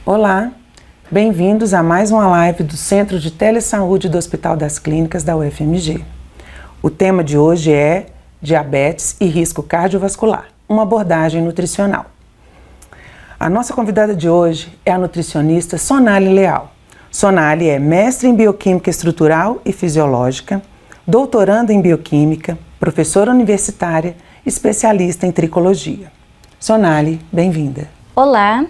Olá, bem-vindos a mais uma live do Centro de Telesaúde do Hospital das Clínicas da UFMG. O tema de hoje é diabetes e risco cardiovascular, uma abordagem nutricional. A nossa convidada de hoje é a nutricionista Sonali Leal. Sonali é mestre em Bioquímica Estrutural e Fisiológica, doutoranda em Bioquímica, professora universitária, especialista em tricologia. Sonali, bem-vinda. Olá,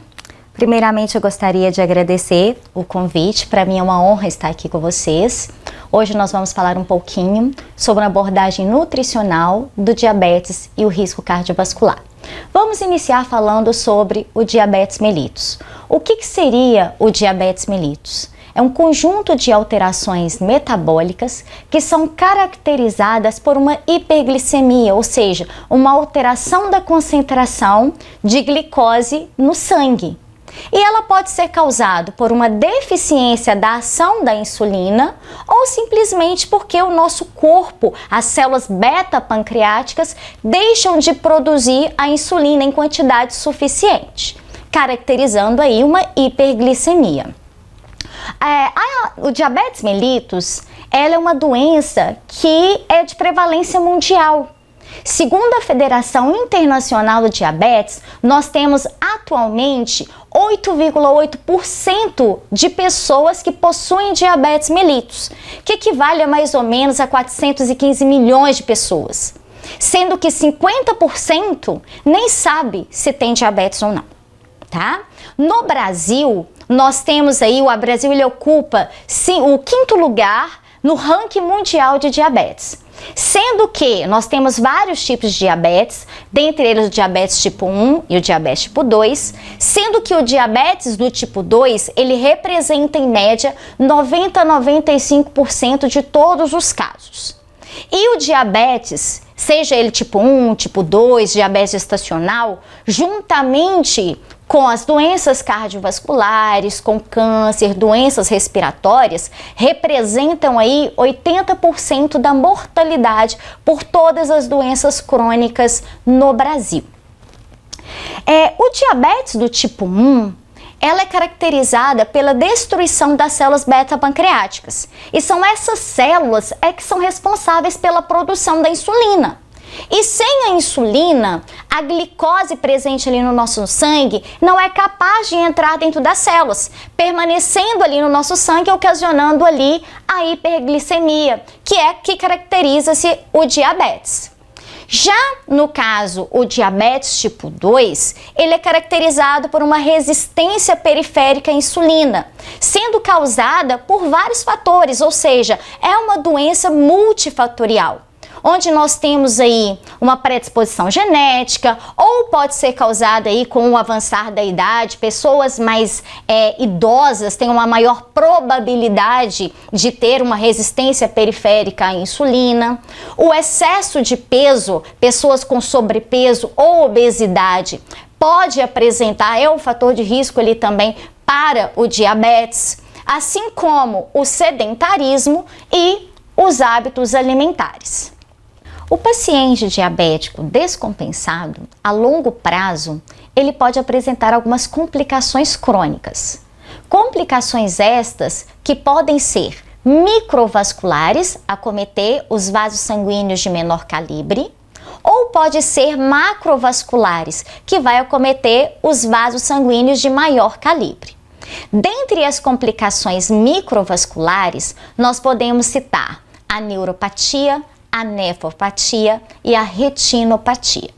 primeiramente eu gostaria de agradecer o convite, para mim é uma honra estar aqui com vocês. Hoje nós vamos falar um pouquinho sobre uma abordagem nutricional do diabetes e o risco cardiovascular. Vamos iniciar falando sobre o diabetes mellitus. O que seria o diabetes mellitus? É um conjunto de alterações metabólicas que são caracterizadas por uma hiperglicemia, ou seja, uma alteração da concentração de glicose no sangue. E ela pode ser causada por uma deficiência da ação da insulina ou simplesmente porque o nosso corpo, as células beta-pancreáticas, deixam de produzir a insulina em quantidade suficiente, caracterizando aí uma hiperglicemia. O diabetes mellitus, ela é uma doença que é de prevalência mundial. Segundo a Federação Internacional do Diabetes, nós temos atualmente 8,8% de pessoas que possuem diabetes mellitus, que equivale a mais ou menos a 415 milhões de pessoas, sendo que 50% nem sabe se tem diabetes ou não, tá? No Brasil, nós temos aí, o Brasil ele ocupa o 5º lugar no ranking mundial de diabetes. Sendo que nós temos vários tipos de diabetes, dentre eles o diabetes tipo 1 e o diabetes tipo 2, sendo que o diabetes do tipo 2, ele representa em média 90 a 95% de todos os casos. E o diabetes, seja ele tipo 1, tipo 2, diabetes gestacional, juntamente com as doenças cardiovasculares, com câncer, doenças respiratórias, representam aí 80% da mortalidade por todas as doenças crônicas no Brasil. O diabetes do tipo 1, ela é caracterizada pela destruição das células beta-pancreáticas. E são essas células que são responsáveis pela produção da insulina. E sem a insulina, a glicose presente ali no nosso sangue não é capaz de entrar dentro das células, permanecendo ali no nosso sangue, ocasionando ali a hiperglicemia, que caracteriza-se o diabetes. Já no caso, o diabetes tipo 2, ele é caracterizado por uma resistência periférica à insulina, sendo causada por vários fatores, ou seja, é uma doença multifatorial, onde nós temos aí uma predisposição genética, ou pode ser causada aí com o avançar da idade, pessoas mais idosas têm uma maior probabilidade de ter uma resistência periférica à insulina. O excesso de peso, pessoas com sobrepeso ou obesidade, pode apresentar, é um fator de risco ali também para o diabetes, assim como o sedentarismo e os hábitos alimentares. O paciente diabético descompensado, a longo prazo, ele pode apresentar algumas complicações crônicas. Complicações estas que podem ser microvasculares, acometer os vasos sanguíneos de menor calibre, ou pode ser macrovasculares, que vai acometer os vasos sanguíneos de maior calibre. Dentre as complicações microvasculares, nós podemos citar a neuropatia, a nefropatia e a retinopatia.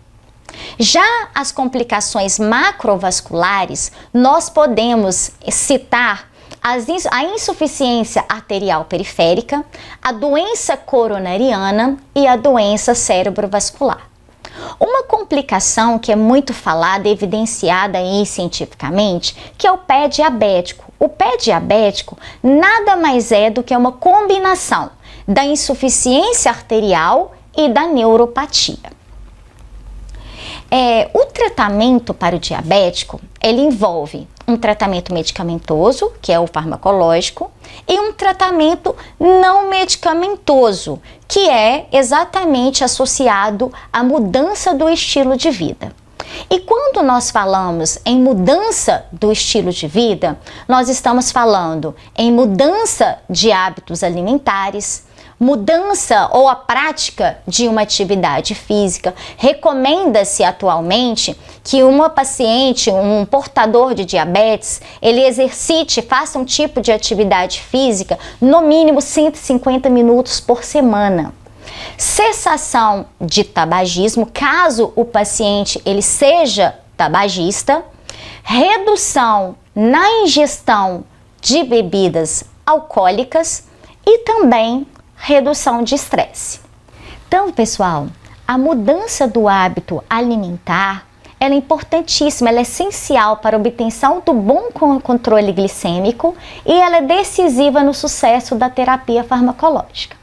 Já as complicações macrovasculares, nós podemos citar a insuficiência arterial periférica, a doença coronariana e a doença cerebrovascular. Uma complicação que é muito falada e evidenciada aí cientificamente, que é o pé diabético. O pé diabético nada mais é do que uma combinação da insuficiência arterial e da neuropatia. O tratamento para o diabético, ele envolve um tratamento medicamentoso, que é o farmacológico, e um tratamento não medicamentoso, que é exatamente associado à mudança do estilo de vida. E quando nós falamos em mudança do estilo de vida, nós estamos falando em mudança de hábitos alimentares, mudança ou a prática de uma atividade física. Recomenda-se atualmente que uma paciente, um portador de diabetes, ele exercite, faça um tipo de atividade física no mínimo 150 minutos por semana. Cessação de tabagismo, caso o paciente ele seja tabagista, redução na ingestão de bebidas alcoólicas e também redução de estresse. Então, pessoal, a mudança do hábito alimentar, ela é importantíssima, ela é essencial para a obtenção do bom controle glicêmico e ela é decisiva no sucesso da terapia farmacológica.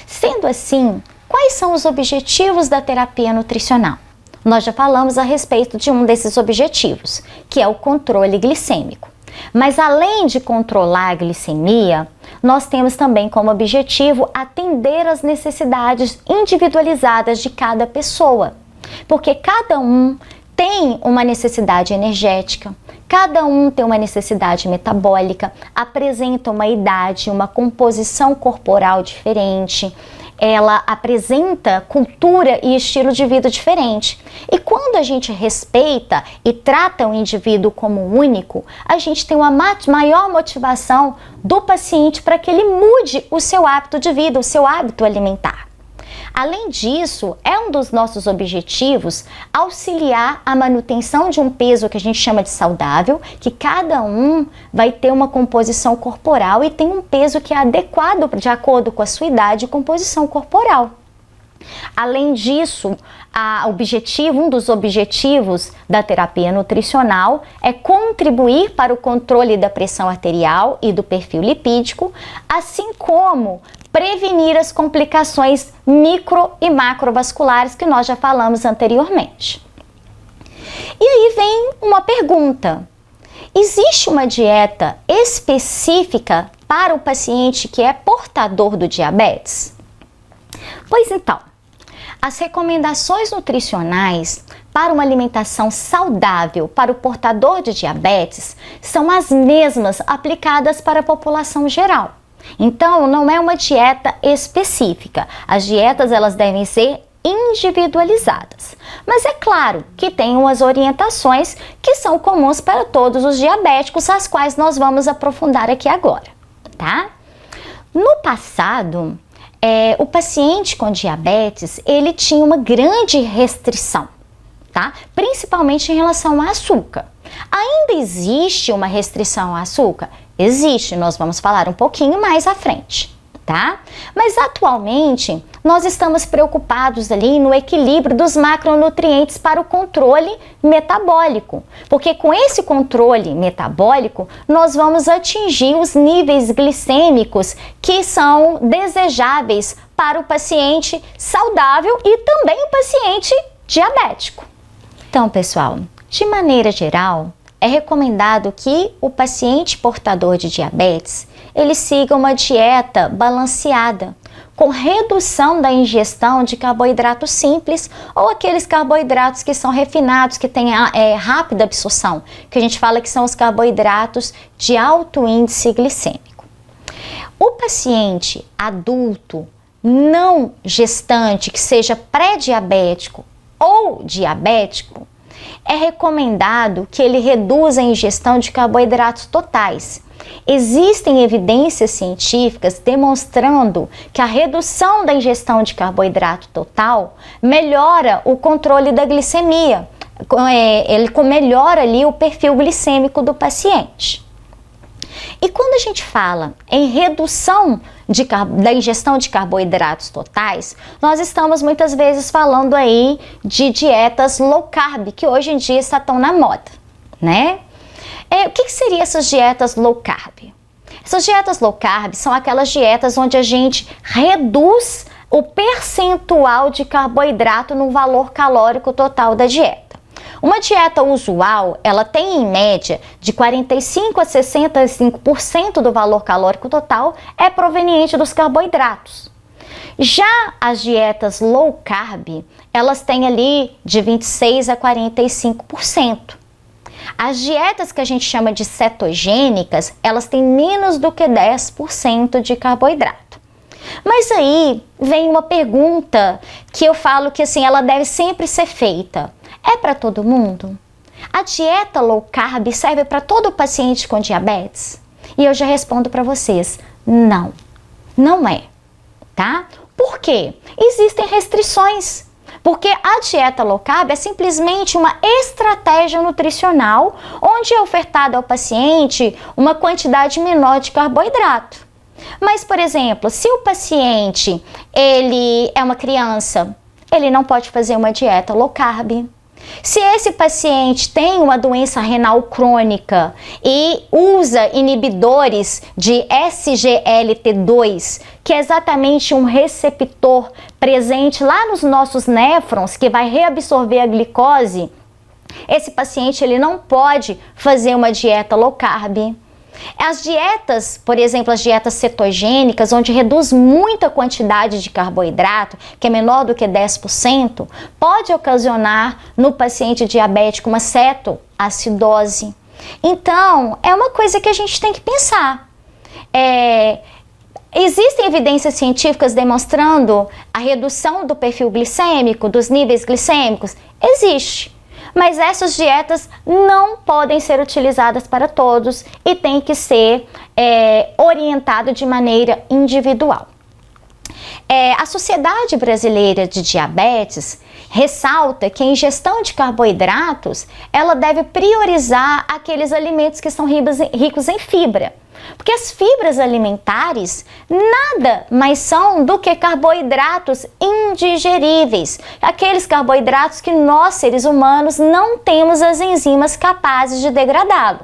Sendo assim, quais são os objetivos da terapia nutricional? Nós já falamos a respeito de um desses objetivos, que é o controle glicêmico. Mas além de controlar a glicemia, nós temos também como objetivo atender às necessidades individualizadas de cada pessoa, porque cada um tem uma necessidade energética, cada um tem uma necessidade metabólica, apresenta uma idade, uma composição corporal diferente, ela apresenta cultura e estilo de vida diferente. E quando a gente respeita e trata o indivíduo como único, a gente tem uma maior motivação do paciente para que ele mude o seu hábito de vida, o seu hábito alimentar. Além disso, é um dos nossos objetivos auxiliar a manutenção de um peso que a gente chama de saudável, que cada um vai ter uma composição corporal e tem um peso que é adequado de acordo com a sua idade e composição corporal. Além disso, um dos objetivos da terapia nutricional é contribuir para o controle da pressão arterial e do perfil lipídico, assim como prevenir as complicações micro e macrovasculares que nós já falamos anteriormente. E aí vem uma pergunta: existe uma dieta específica para o paciente que é portador do diabetes? Pois então, as recomendações nutricionais para uma alimentação saudável para o portador de diabetes são as mesmas aplicadas para a população geral. Então, não é uma dieta específica. As dietas elas devem ser individualizadas. Mas é claro que tem umas orientações que são comuns para todos os diabéticos, as quais nós vamos aprofundar aqui agora, tá? No passado, o paciente com diabetes, ele tinha uma grande restrição, tá? Principalmente em relação ao açúcar. Ainda existe uma restrição ao açúcar? Existe, nós vamos falar um pouquinho mais à frente, tá? Mas atualmente nós estamos preocupados ali no equilíbrio dos macronutrientes para o controle metabólico, porque com esse controle metabólico nós vamos atingir os níveis glicêmicos que são desejáveis para o paciente saudável e também o paciente diabético. Então, pessoal, de maneira geral, é recomendado que o paciente portador de diabetes, ele siga uma dieta balanceada, com redução da ingestão de carboidratos simples ou aqueles carboidratos que são refinados, que têm rápida absorção, que a gente fala que são os carboidratos de alto índice glicêmico. O paciente adulto não gestante, que seja pré-diabético ou diabético, é recomendado que ele reduza a ingestão de carboidratos totais. Existem evidências científicas demonstrando que a redução da ingestão de carboidrato total melhora o controle da glicemia, ele melhora ali o perfil glicêmico do paciente. E quando a gente fala em redução da ingestão de carboidratos totais, nós estamos muitas vezes falando aí de dietas low carb, que hoje em dia está tão na moda, né? O que seriam essas dietas low carb? Essas dietas low carb são aquelas dietas onde a gente reduz o percentual de carboidrato no valor calórico total da dieta. Uma dieta usual, ela tem em média de 45 a 65% do valor calórico total é proveniente dos carboidratos. Já as dietas low carb, elas têm ali de 26 a 45%. As dietas que a gente chama de cetogênicas, elas têm menos do que 10% de carboidrato. Mas aí vem uma pergunta que eu falo que assim, ela deve sempre ser feita. É para todo mundo? A dieta low carb serve para todo paciente com diabetes? E eu já respondo para vocês, não, não é, tá? Por quê? Existem restrições. Porque a dieta low carb é simplesmente uma estratégia nutricional onde é ofertada ao paciente uma quantidade menor de carboidrato. Mas, por exemplo, se o paciente ele é uma criança, ele não pode fazer uma dieta low carb. Se esse paciente tem uma doença renal crônica e usa inibidores de SGLT2, que é exatamente um receptor presente lá nos nossos néfrons, que vai reabsorver a glicose, esse paciente ele não pode fazer uma dieta low carb. As dietas, por exemplo, as dietas cetogênicas, onde reduz muita quantidade de carboidrato, que é menor do que 10%, pode ocasionar no paciente diabético uma cetoacidose. Então, é uma coisa que a gente tem que pensar. Existem evidências científicas demonstrando a redução do perfil glicêmico, dos níveis glicêmicos? Existe. Mas essas dietas não podem ser utilizadas para todos e tem que ser orientado de maneira individual. A Sociedade Brasileira de Diabetes ressalta que a ingestão de carboidratos ela deve priorizar aqueles alimentos que são ricos em fibra. Porque as fibras alimentares nada mais são do que carboidratos indigeríveis, aqueles carboidratos que nós, seres humanos, não temos as enzimas capazes de degradá-lo.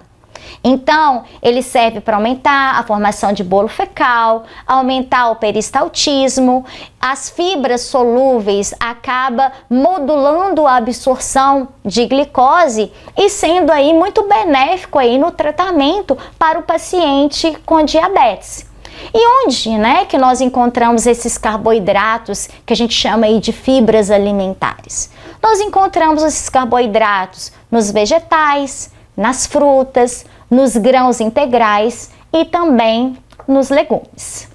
Então, ele serve para aumentar a formação de bolo fecal, aumentar o peristaltismo. As fibras solúveis acabam modulando a absorção de glicose e sendo aí muito benéfico aí no tratamento para o paciente com diabetes. E onde, que nós encontramos esses carboidratos que a gente chama aí de fibras alimentares? Nós encontramos esses carboidratos nos vegetais, nas frutas, nos grãos integrais e também nos legumes.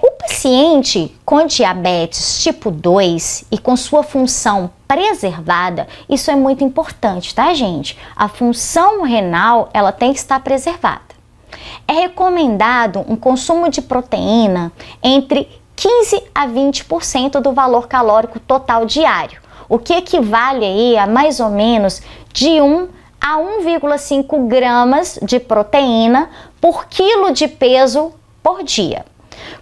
O paciente com diabetes tipo 2 e com sua função preservada, isso é muito importante, tá, gente? A função renal, ela tem que estar preservada. É recomendado um consumo de proteína entre 15 a 20% do valor calórico total diário, o que equivale aí a mais ou menos de 1 a 1,5 gramas de proteína por quilo de peso por dia.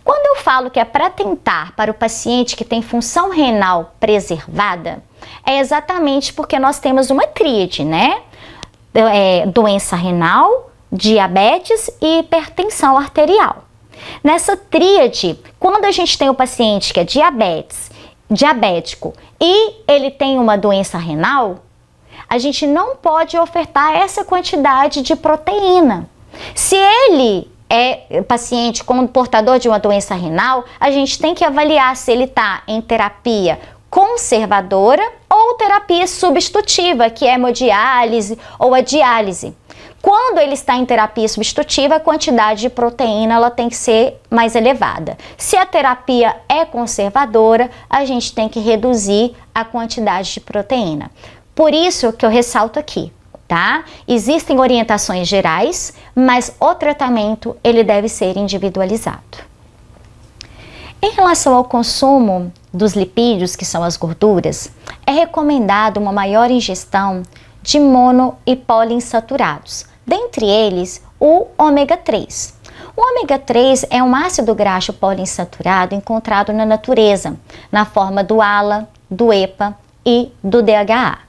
Quando eu falo que é para tentar para o paciente que tem função renal preservada, é exatamente porque nós temos uma tríade, doença renal, diabetes e hipertensão arterial. Nessa tríade, quando a gente tem o paciente que é diabético e ele tem uma doença renal, a gente não pode ofertar essa quantidade de proteína. Se ele é paciente como portador de uma doença renal, a gente tem que avaliar se ele está em terapia conservadora ou terapia substitutiva, que é a hemodiálise ou a diálise. Quando ele está em terapia substitutiva, a quantidade de proteína ela tem que ser mais elevada. Se a terapia é conservadora, a gente tem que reduzir a quantidade de proteína. Por isso que eu ressalto aqui, tá? Existem orientações gerais, mas o tratamento ele deve ser individualizado. Em relação ao consumo dos lipídios, que são as gorduras, é recomendado uma maior ingestão de mono e poliinsaturados, dentre eles o ômega 3. O ômega 3 é um ácido graxo poliinsaturado encontrado na natureza, na forma do ALA, do EPA e do DHA.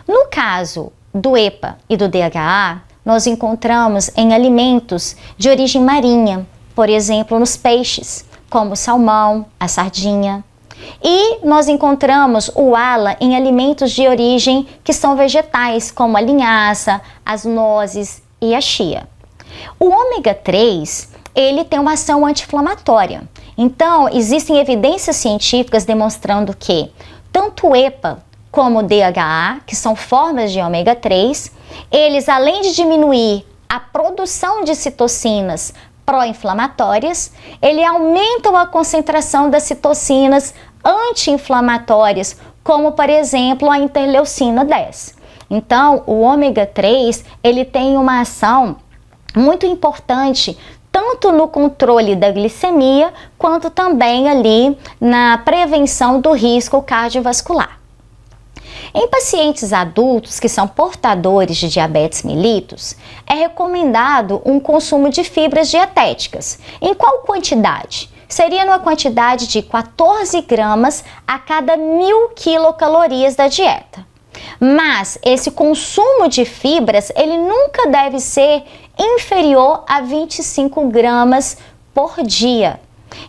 No caso do EPA e do DHA, nós encontramos em alimentos de origem marinha, por exemplo, nos peixes, como o salmão, a sardinha. E nós encontramos o ALA em alimentos de origem que são vegetais, como a linhaça, as nozes e a chia. O ômega 3, ele tem uma ação anti-inflamatória. Então, existem evidências científicas demonstrando que tanto o EPA como o DHA, que são formas de ômega 3, eles, além de diminuir a produção de citocinas pró-inflamatórias, ele aumentam a concentração das citocinas anti-inflamatórias, como, por exemplo, a interleucina 10. Então, o ômega 3, ele tem uma ação muito importante tanto no controle da glicemia, quanto também ali na prevenção do risco cardiovascular. Em pacientes adultos que são portadores de diabetes mellitus, é recomendado um consumo de fibras dietéticas. Em qual quantidade? Seria numa quantidade de 14 gramas a cada 1000 quilocalorias da dieta. Mas esse consumo de fibras, ele nunca deve ser inferior a 25 gramas por dia.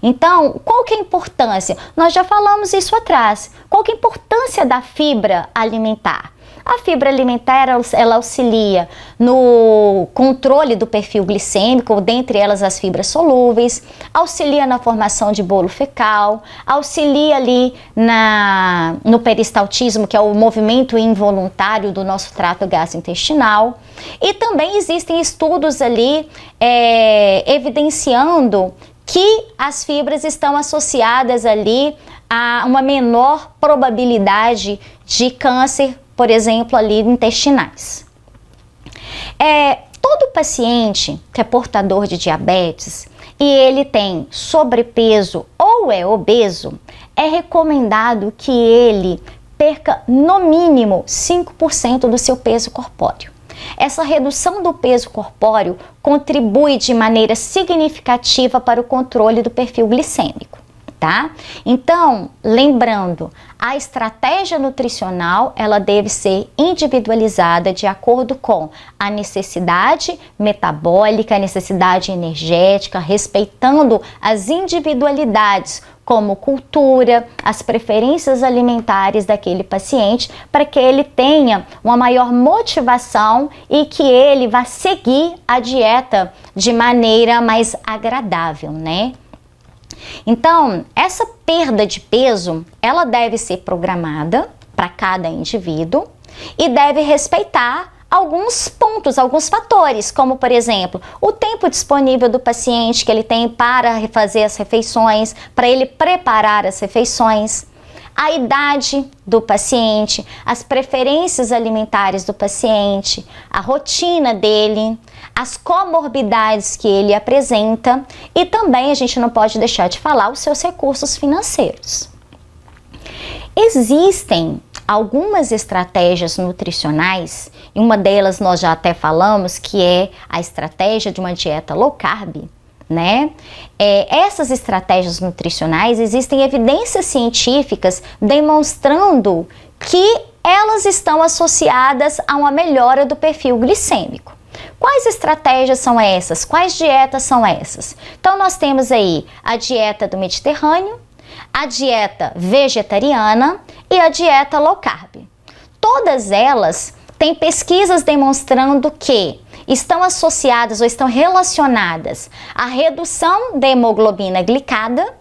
Então, qual que é a importância? Nós já falamos isso atrás. Qual que é a importância da fibra alimentar? A fibra alimentar, ela auxilia no controle do perfil glicêmico, dentre elas as fibras solúveis, auxilia na formação de bolo fecal, auxilia ali no peristaltismo, que é o movimento involuntário do nosso trato gastrointestinal. E também existem estudos ali evidenciando que as fibras estão associadas ali a uma menor probabilidade de câncer, por exemplo, ali intestinais. Todo paciente que é portador de diabetes e ele tem sobrepeso ou é obeso, é recomendado que ele perca no mínimo 5% do seu peso corpóreo. Essa redução do peso corpóreo contribui de maneira significativa para o controle do perfil glicêmico, tá? Então, lembrando, a estratégia nutricional, ela deve ser individualizada de acordo com a necessidade metabólica, a necessidade energética, respeitando as individualidades como cultura, as preferências alimentares daquele paciente, para que ele tenha uma maior motivação e que ele vá seguir a dieta de maneira mais agradável, né? Então, essa perda de peso, ela deve ser programada para cada indivíduo e deve respeitar alguns pontos, alguns fatores, como por exemplo, o tempo disponível do paciente que ele tem para fazer as refeições, para ele preparar as refeições, a idade do paciente, as preferências alimentares do paciente, a rotina dele, as comorbidades que ele apresenta e também a gente não pode deixar de falar os seus recursos financeiros. Existem algumas estratégias nutricionais, e uma delas nós já até falamos, que é a estratégia de uma dieta low carb, né? Essas estratégias nutricionais, existem evidências científicas demonstrando que elas estão associadas a uma melhora do perfil glicêmico. Quais estratégias são essas? Quais dietas são essas? Então nós temos aí a dieta do Mediterrâneo, a dieta vegetariana e a dieta low carb. Todas elas têm pesquisas demonstrando que estão associadas ou estão relacionadas à redução da hemoglobina glicada,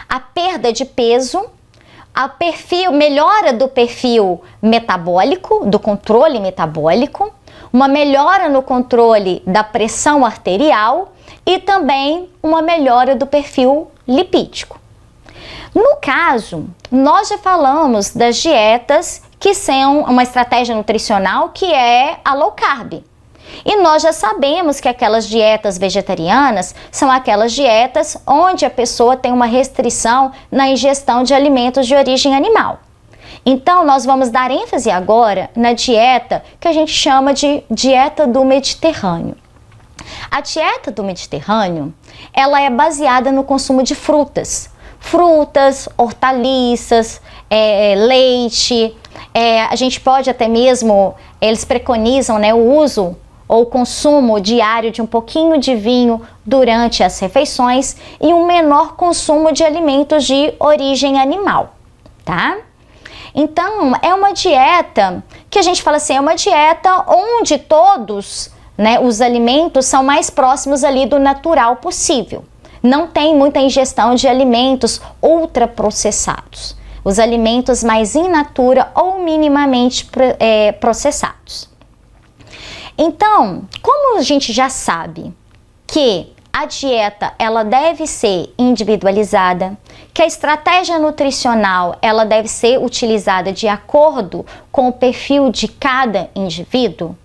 à perda de peso, a melhora do perfil metabólico, do controle metabólico, uma melhora no controle da pressão arterial e também uma melhora do perfil lipídico. No caso, nós já falamos das dietas que são uma estratégia nutricional que é a low carb. E nós já sabemos que aquelas dietas vegetarianas são aquelas dietas onde a pessoa tem uma restrição na ingestão de alimentos de origem animal. Então, nós vamos dar ênfase agora na dieta que a gente chama de dieta do Mediterrâneo. A dieta do Mediterrâneo, ela é baseada no consumo de frutas, hortaliças, leite, a gente pode até mesmo, eles preconizam, né, o uso ou consumo diário de um pouquinho de vinho durante as refeições e um menor consumo de alimentos de origem animal, tá? Então, é uma dieta que a gente fala assim, é uma dieta onde todos, né, os alimentos são mais próximos ali do natural possível. não tem muita ingestão de alimentos ultraprocessados, os alimentos mais in natura ou minimamente processados. Então, como a gente já sabe que a dieta ela deve ser individualizada, que a estratégia nutricional ela deve ser utilizada de acordo com o perfil de cada indivíduo,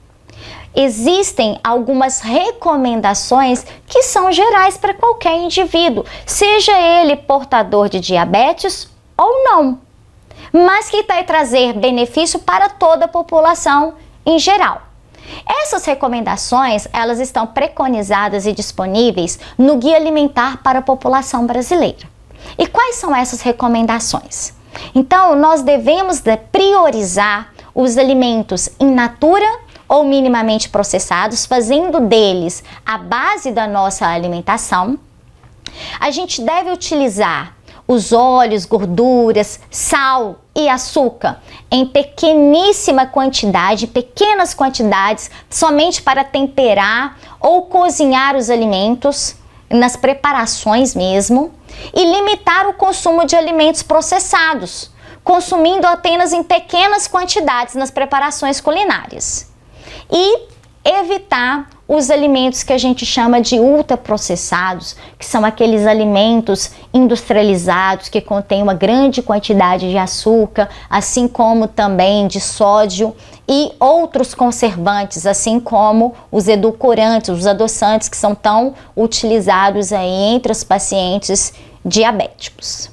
existem algumas recomendações que são gerais para qualquer indivíduo, seja ele portador de diabetes ou não, mas que vai trazer benefício para toda a população em geral. Essas recomendações, elas estão preconizadas e disponíveis no Guia Alimentar para a População Brasileira. E quais são essas recomendações? Então, nós devemos priorizar os alimentos in natura ou minimamente processados, fazendo deles a base da nossa alimentação. A gente deve utilizar os óleos, gorduras, sal e açúcar em pequeníssima quantidade, pequenas quantidades, somente para temperar ou cozinhar os alimentos, nas preparações mesmo, e limitar o consumo de alimentos processados, consumindo apenas em pequenas quantidades nas preparações culinárias. E evitar os alimentos que a gente chama de ultraprocessados, que são aqueles alimentos industrializados que contêm uma grande quantidade de açúcar, assim como também de sódio e outros conservantes, assim como os edulcorantes, os adoçantes que são tão utilizados aí entre os pacientes diabéticos.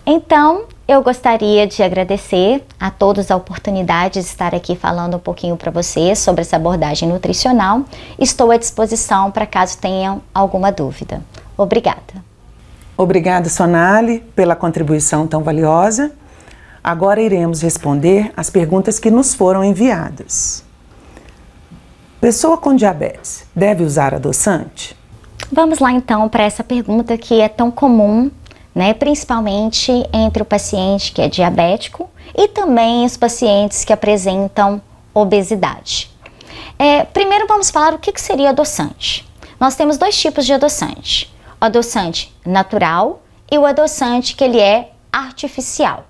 Então, eu gostaria de agradecer a todos a oportunidade de estar aqui falando um pouquinho para vocês sobre essa abordagem nutricional. Estou à disposição para caso tenham alguma dúvida. Obrigada. Obrigada, Sonali, pela contribuição tão valiosa. Agora iremos responder as perguntas que nos foram enviadas. Pessoa com diabetes deve usar adoçante? Vamos lá então para essa pergunta que é tão comum, principalmente entre o paciente que é diabético e também os pacientes que apresentam obesidade. Primeiro vamos falar o que seria adoçante. Nós temos dois tipos de adoçante, o adoçante natural e o adoçante que ele é artificial.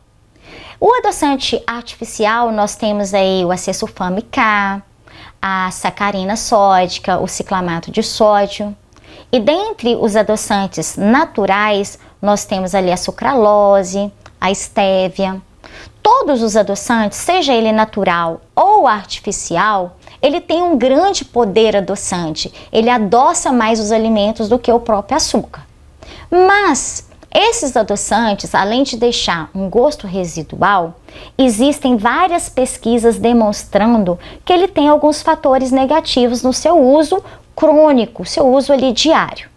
O adoçante artificial nós temos aí o acesulfame K, a sacarina sódica, o ciclamato de sódio. E dentre os adoçantes naturais, nós temos ali a sucralose, a estévia. Todos os adoçantes, seja ele natural ou artificial, ele tem um grande poder adoçante. Ele adoça mais os alimentos do que o próprio açúcar. Mas esses adoçantes, além de deixar um gosto residual, existem várias pesquisas demonstrando que ele tem alguns fatores negativos no seu uso crônico, seu uso ali diário.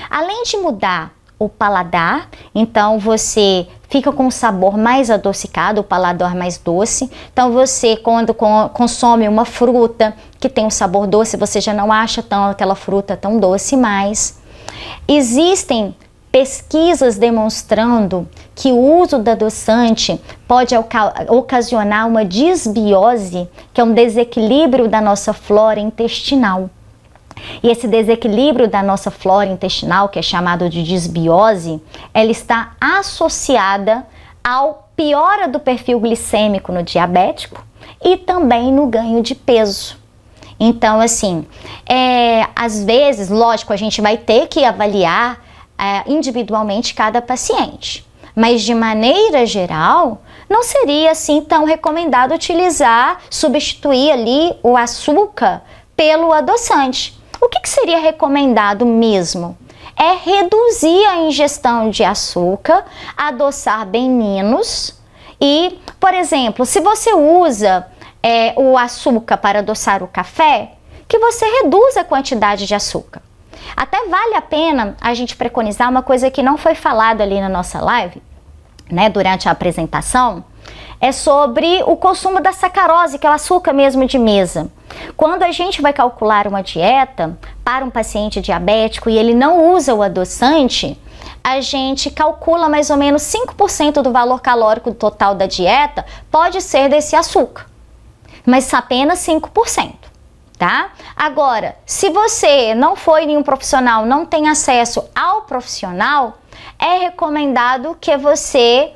Além de mudar o paladar, então você fica com um sabor mais adocicado, o paladar mais doce. Então você, quando consome uma fruta que tem um sabor doce, você já não acha aquela fruta tão doce mais. Existem pesquisas demonstrando que o uso do adoçante pode ocasionar uma disbiose, que é um desequilíbrio da nossa flora intestinal. E esse desequilíbrio da nossa flora intestinal, que é chamado de disbiose, ela está associada ao piora do perfil glicêmico no diabético e também no ganho de peso. Então, assim, às vezes, lógico, a gente vai ter que avaliar individualmente cada paciente. Mas, de maneira geral, não seria assim tão recomendado substituir ali o açúcar pelo adoçante. O que seria recomendado mesmo? É reduzir a ingestão de açúcar, adoçar bem menos e, por exemplo, se você usa o açúcar para adoçar o café, que você reduza a quantidade de açúcar. Até vale a pena a gente preconizar uma coisa que não foi falada ali na nossa live, durante a apresentação, é sobre o consumo da sacarose, que é o açúcar mesmo de mesa. Quando a gente vai calcular uma dieta para um paciente diabético e ele não usa o adoçante, a gente calcula mais ou menos 5% do valor calórico total da dieta pode ser desse açúcar, mas apenas 5%. tá? Agora, se você não foi nenhum profissional, não tem acesso ao profissional, é recomendado que você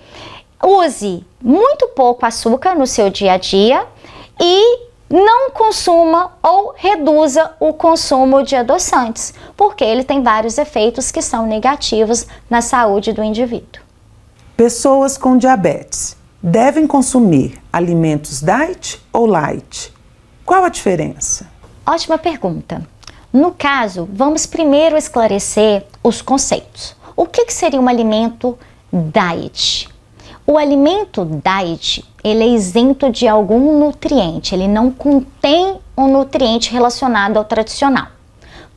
use muito pouco açúcar no seu dia a dia e não consuma ou reduza o consumo de adoçantes, porque ele tem vários efeitos que são negativos na saúde do indivíduo. Pessoas com diabetes devem consumir alimentos diet ou light? Qual a diferença? Ótima pergunta. No caso, vamos primeiro esclarecer os conceitos. O que seria um alimento diet? O alimento diet, ele é isento de algum nutriente, ele não contém um nutriente relacionado ao tradicional.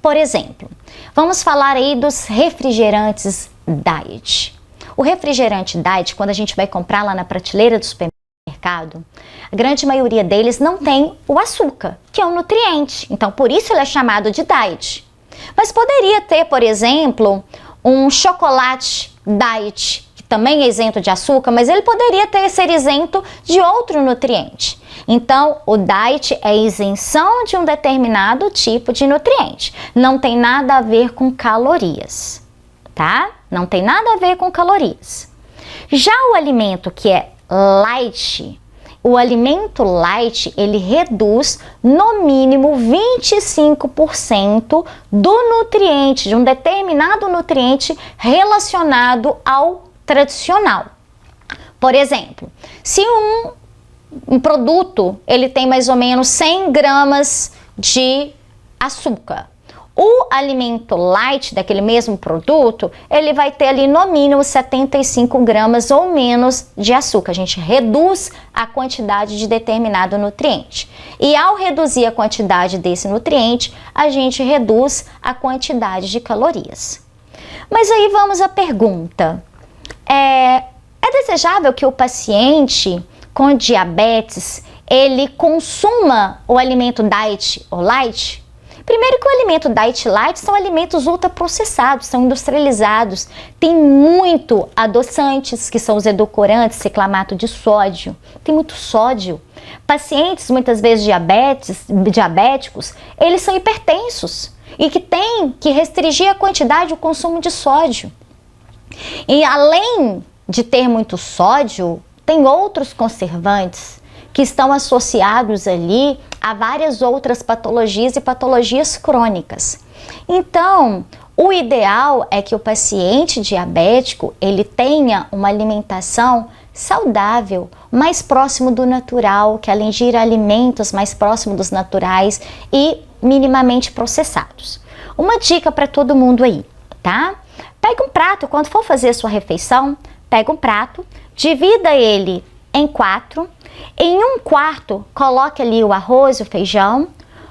Por exemplo, vamos falar aí dos refrigerantes diet. O refrigerante diet, quando a gente vai comprar lá na prateleira do supermercado, a grande maioria deles não tem o açúcar, que é um nutriente. Então, por isso ele é chamado de diet. Mas poderia ter, por exemplo, um chocolate diet, que também é isento de açúcar, mas ele poderia ser isento de outro nutriente. Então, o diet é isenção de um determinado tipo de nutriente. Não tem nada a ver com calorias, tá? Não tem nada a ver com calorias. Já o alimento que é light, o alimento light, ele reduz no mínimo 25% do nutriente, de um determinado nutriente relacionado ao tradicional. Por exemplo, se um produto ele tem mais ou menos 100 gramas de açúcar, o alimento light daquele mesmo produto, ele vai ter ali no mínimo 75 gramas ou menos de açúcar. A gente reduz a quantidade de determinado nutriente. E ao reduzir a quantidade desse nutriente, a gente reduz a quantidade de calorias. Mas aí vamos à pergunta. É desejável que o paciente com diabetes, ele consuma o alimento diet ou light? Primeiro que o alimento diet light são alimentos ultraprocessados, são industrializados, tem muito adoçantes, que são os edulcorantes, ciclamato de sódio, tem muito sódio. Pacientes muitas vezes diabéticos, eles são hipertensos e que têm que restringir a quantidade, o consumo de sódio. E além de ter muito sódio, tem outros conservantes que estão associados ali a várias outras patologias e patologias crônicas. Então, o ideal é que o paciente diabético, ele tenha uma alimentação saudável, mais próximo do natural, que atingir alimentos mais próximos dos naturais e minimamente processados. Uma dica para todo mundo aí, tá? Pega um prato, quando for fazer a sua refeição, pega um prato, divida ele em 4. Em um quarto, coloque ali o arroz e o feijão.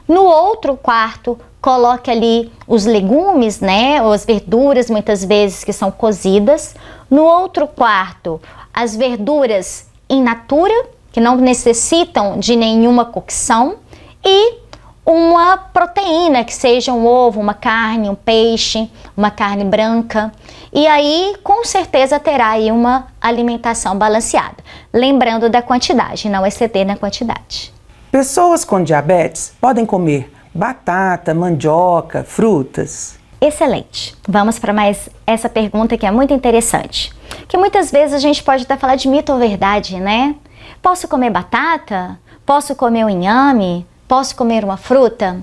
No outro quarto, coloque ali os legumes, né? Ou as verduras, muitas vezes, que são cozidas. No outro quarto, as verduras in natura, que não necessitam de nenhuma cocção. E uma proteína, que seja um ovo, uma carne, um peixe, uma carne branca. E aí, com certeza, terá aí uma alimentação balanceada. Lembrando da quantidade, não exceder na quantidade. Pessoas com diabetes podem comer batata, mandioca, frutas? Excelente. Vamos para mais essa pergunta que é muito interessante. Que muitas vezes a gente pode até falar de mito ou verdade, né? Posso comer batata? Posso comer um inhame? Posso comer uma fruta?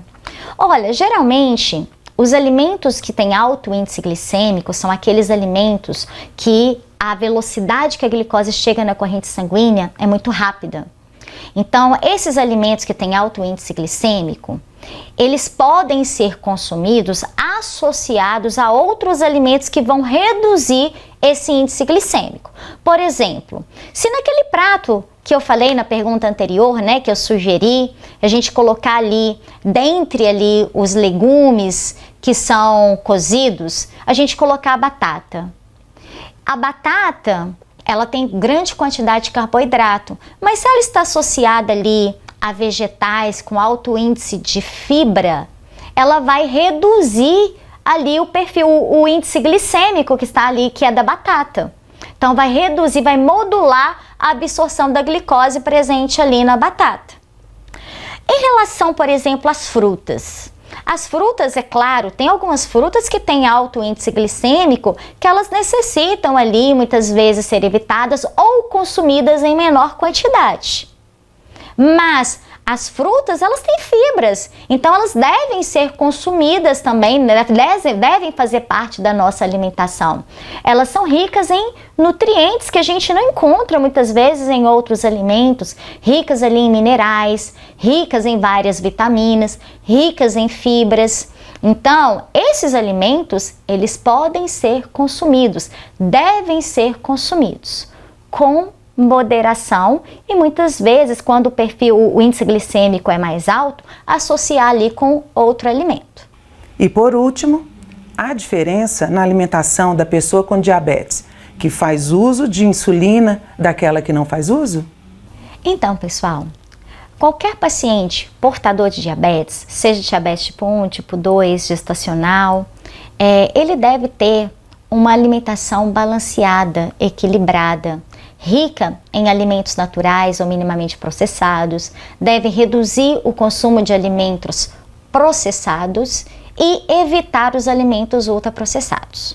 Olha, geralmente, os alimentos que têm alto índice glicêmico são aqueles alimentos que a velocidade que a glicose chega na corrente sanguínea é muito rápida. Então, esses alimentos que têm alto índice glicêmico, eles podem ser consumidos associados a outros alimentos que vão reduzir esse índice glicêmico. Por exemplo, se naquele prato que eu falei na pergunta anterior, né, que eu sugeri, a gente colocar ali, dentre ali os legumes que são cozidos, a gente colocar a batata. A batata, ela tem grande quantidade de carboidrato, mas se ela está associada ali a vegetais com alto índice de fibra, ela vai reduzir ali o perfil, o índice glicêmico que está ali, que é da batata. Então vai reduzir, vai modular a absorção da glicose presente ali na batata. Em relação, por exemplo, às frutas. As frutas, é claro, tem algumas frutas que têm alto índice glicêmico que elas necessitam ali muitas vezes ser evitadas ou consumidas em menor quantidade. Mas as frutas, elas têm fibras, então elas devem ser consumidas também, devem fazer parte da nossa alimentação. Elas são ricas em nutrientes que a gente não encontra muitas vezes em outros alimentos, ricas ali em minerais, ricas em várias vitaminas, ricas em fibras. Então, esses alimentos, eles podem ser consumidos, devem ser consumidos com moderação e muitas vezes, quando o índice glicêmico é mais alto, associar ali com outro alimento. E por último, há diferença na alimentação da pessoa com diabetes, que faz uso de insulina daquela que não faz uso? Então, pessoal, qualquer paciente portador de diabetes, seja diabetes tipo 1, tipo 2, gestacional, ele deve ter uma alimentação balanceada, equilibrada, rica em alimentos naturais ou minimamente processados, deve reduzir o consumo de alimentos processados e evitar os alimentos ultraprocessados.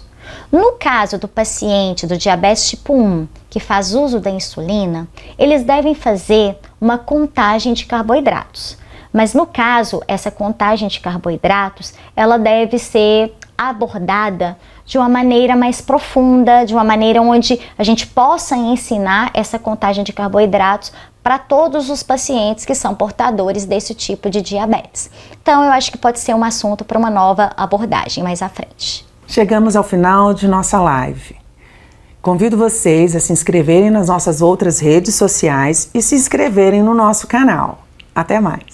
No caso do paciente do diabetes tipo 1, que faz uso da insulina, eles devem fazer uma contagem de carboidratos. Mas no caso, essa contagem de carboidratos, ela deve ser abordada de uma maneira mais profunda, de uma maneira onde a gente possa ensinar essa contagem de carboidratos para todos os pacientes que são portadores desse tipo de diabetes. Então, eu acho que pode ser um assunto para uma nova abordagem mais à frente. Chegamos ao final de nossa live. Convido vocês a se inscreverem nas nossas outras redes sociais e se inscreverem no nosso canal. Até mais!